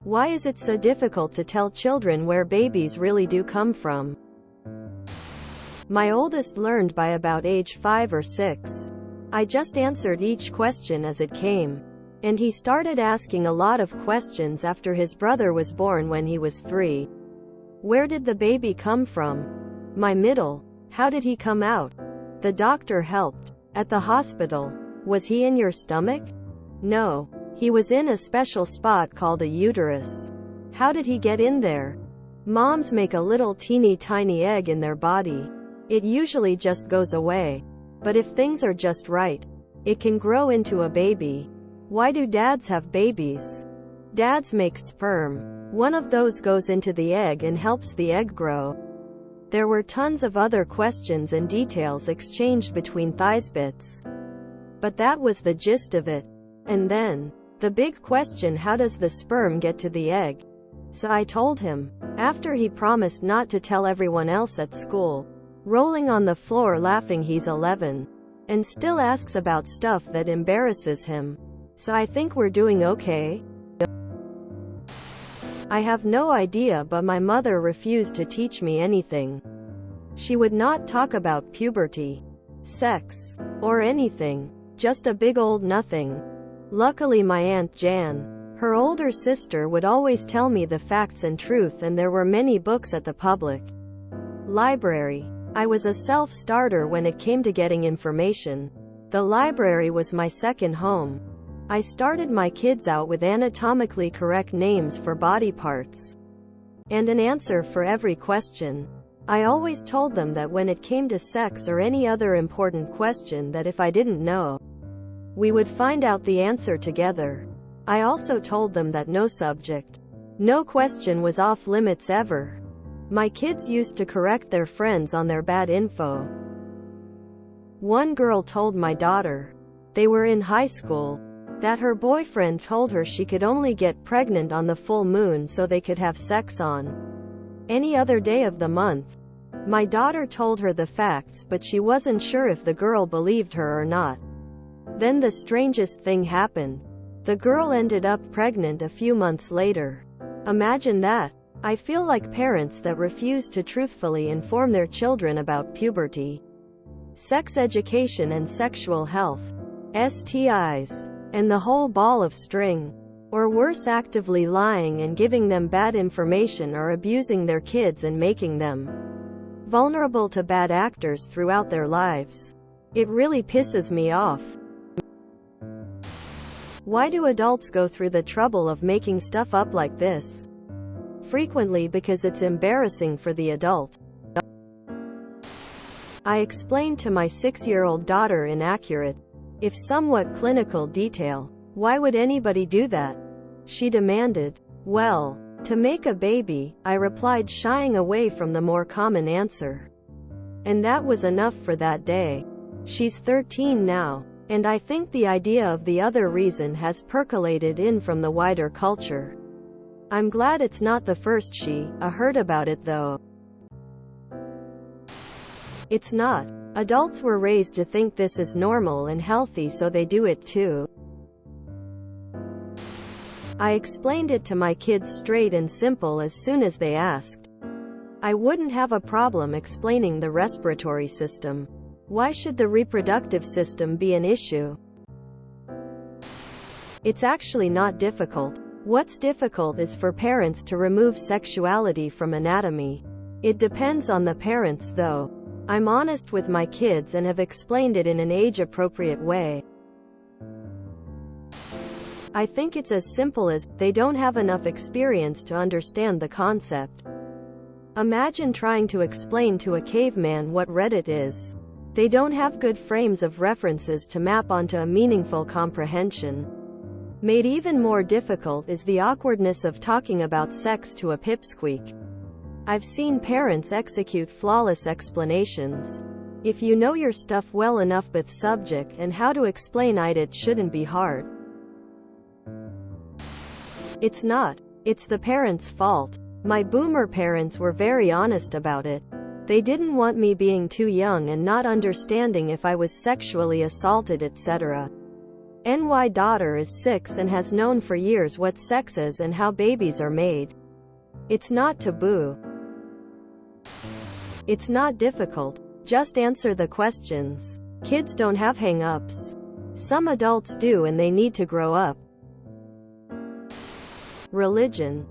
Why is it so difficult to tell children where babies really do come from? My oldest learned by about age 5 or 6. I just answered each question as it came. And he started asking a lot of questions after his brother was born when he was 3. Where did the baby come from? My middle. How did he come out? The doctor helped. At the hospital. Was he in your stomach? No. He was in a special spot called a uterus. How did he get in there? Moms make a little teeny tiny egg in their body. It usually just goes away. But if things are just right, it can grow into a baby. Why do dads have babies? Dads make sperm. One of those goes into the egg and helps the egg grow. There were tons of other questions and details exchanged between thighsbits. But that was the gist of it. And then, the big question, how does the sperm get to the egg? So I told him. After he promised not to tell everyone else at school. Rolling on the floor laughing. He's 11. And still asks about stuff that embarrasses him. So I think we're doing okay. I have no idea, but my mother refused to teach me anything. She would not talk about puberty, sex, or anything. Just a big old nothing. Luckily my Aunt Jan, her older sister, would always tell me the facts and truth, and there were many books at the public library. I was a self-starter when it came to getting information. The library was my second home. I started my kids out with anatomically correct names for body parts. And an answer for every question. I always told them that when it came to sex or any other important question, that if I didn't know, we would find out the answer together. I also told them that no subject, no question was off limits ever. My kids used to correct their friends on their bad info. One girl told my daughter, they were in high school, that her boyfriend told her she could only get pregnant on the full moon so they could have sex on any other day of the month. My daughter told her the facts, but she wasn't sure if the girl believed her or not. Then the strangest thing happened. The girl ended up pregnant a few months later. Imagine that. I feel like parents that refuse to truthfully inform their children about puberty, sex education and sexual health, STIs, and the whole ball of string. Or worse, actively lying and giving them bad information, or abusing their kids and making them vulnerable to bad actors throughout their lives. It really pisses me off. Why do adults go through the trouble of making stuff up like this? Frequently because it's embarrassing for the adult. I explained to my 6-year-old daughter inaccurate, if somewhat clinical detail. Why would anybody do that? She demanded. Well, to make a baby, I replied, shying away from the more common answer. And that was enough for that day. She's 13 now, and I think the idea of the other reason has percolated in from the wider culture. I'm glad it's not the first she heard about it though. It's not. Adults were raised to think this is normal and healthy, so they do it too. I explained it to my kids straight and simple as soon as they asked. I wouldn't have a problem explaining the respiratory system. Why should the reproductive system be an issue? It's actually not difficult. What's difficult is for parents to remove sexuality from anatomy. It depends on the parents though. I'm honest with my kids and have explained it in an age-appropriate way. I think it's as simple as, they don't have enough experience to understand the concept. Imagine trying to explain to a caveman what Reddit is. They don't have good frames of references to map onto a meaningful comprehension. Made even more difficult is the awkwardness of talking about sex to a pipsqueak. I've seen parents execute flawless explanations. If you know your stuff well enough with subject and how to explain it shouldn't be hard. It's not. It's the parents' fault. My boomer parents were very honest about it. They didn't want me being too young and not understanding if I was sexually assaulted, etc. NY daughter is 6 and has known for years what sex is and how babies are made. It's not taboo. It's not difficult. Just answer the questions. Kids don't have hang-ups. Some adults do, and they need to grow up. Religion.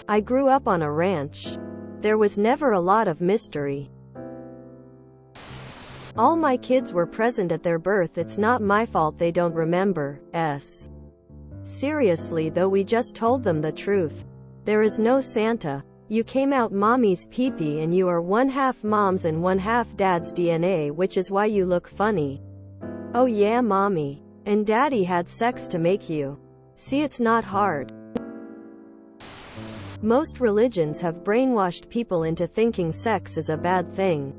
I grew up on a ranch. There was never a lot of mystery. All my kids were present at their birth. It's not my fault they don't remember. Seriously though, we just told them the truth. There is no Santa. You came out mommy's pee-pee and you are 1/2 mom's and 1/2 dad's DNA, which is why you look funny. Oh yeah, mommy and daddy had sex to make you. See, it's not hard. Most religions have brainwashed people into thinking sex is a bad thing.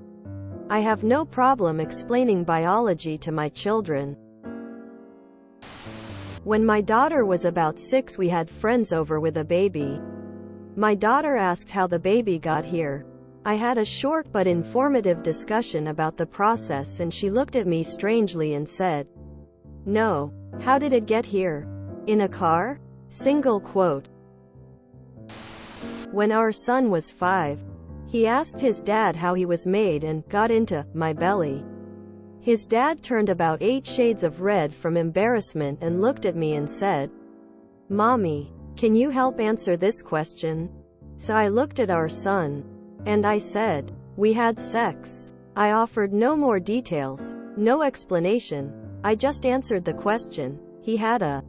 I have no problem explaining biology to my children. When my daughter was about 6, we had friends over with a baby. My daughter asked how the baby got here. I had a short but informative discussion about the process, and she looked at me strangely and said, "No. How did it get here? In a car?" Single quote. When our son was 5, he asked his dad how he was made and got into my belly. His dad turned about 8 shades of red from embarrassment and looked at me and said, "Mommy, can you help answer this question?" So I looked at our son. And I said, "We had sex." I offered no more details, no explanation. I just answered the question. He had a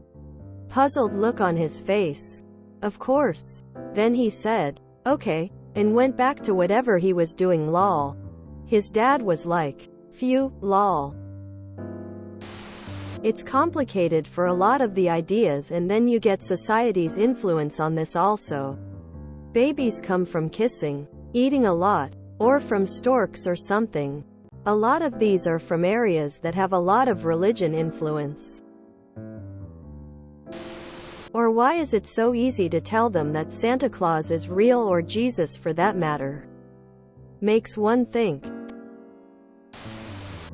puzzled look on his face. Of course. Then he said, "Okay," and went back to whatever he was doing, lol. His dad was like, "Phew, lol." It's complicated for a lot of the ideas, and then you get society's influence on this also. Babies come from kissing, eating a lot, or from storks or something. A lot of these are from areas that have a lot of religion influence. Or why is it so easy to tell them that Santa Claus is real, or Jesus for that matter? Makes one think.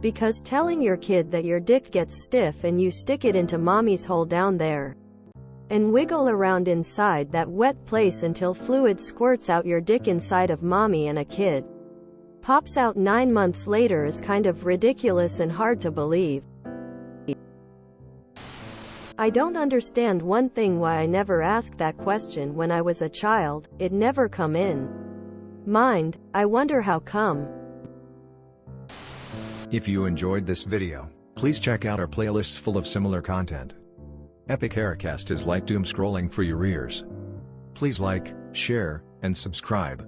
Because telling your kid that your dick gets stiff and you stick it into mommy's hole down there and wiggle around inside that wet place until fluid squirts out your dick inside of mommy and a kid pops out 9 months later is kind of ridiculous and hard to believe. I don't understand one thing: why I never asked that question when I was a child. It never come in mind. I wonder how come. If you enjoyed this video, please check out our playlists full of similar content. Epic Haircast is like doom scrolling for your ears. Please like, share, and subscribe.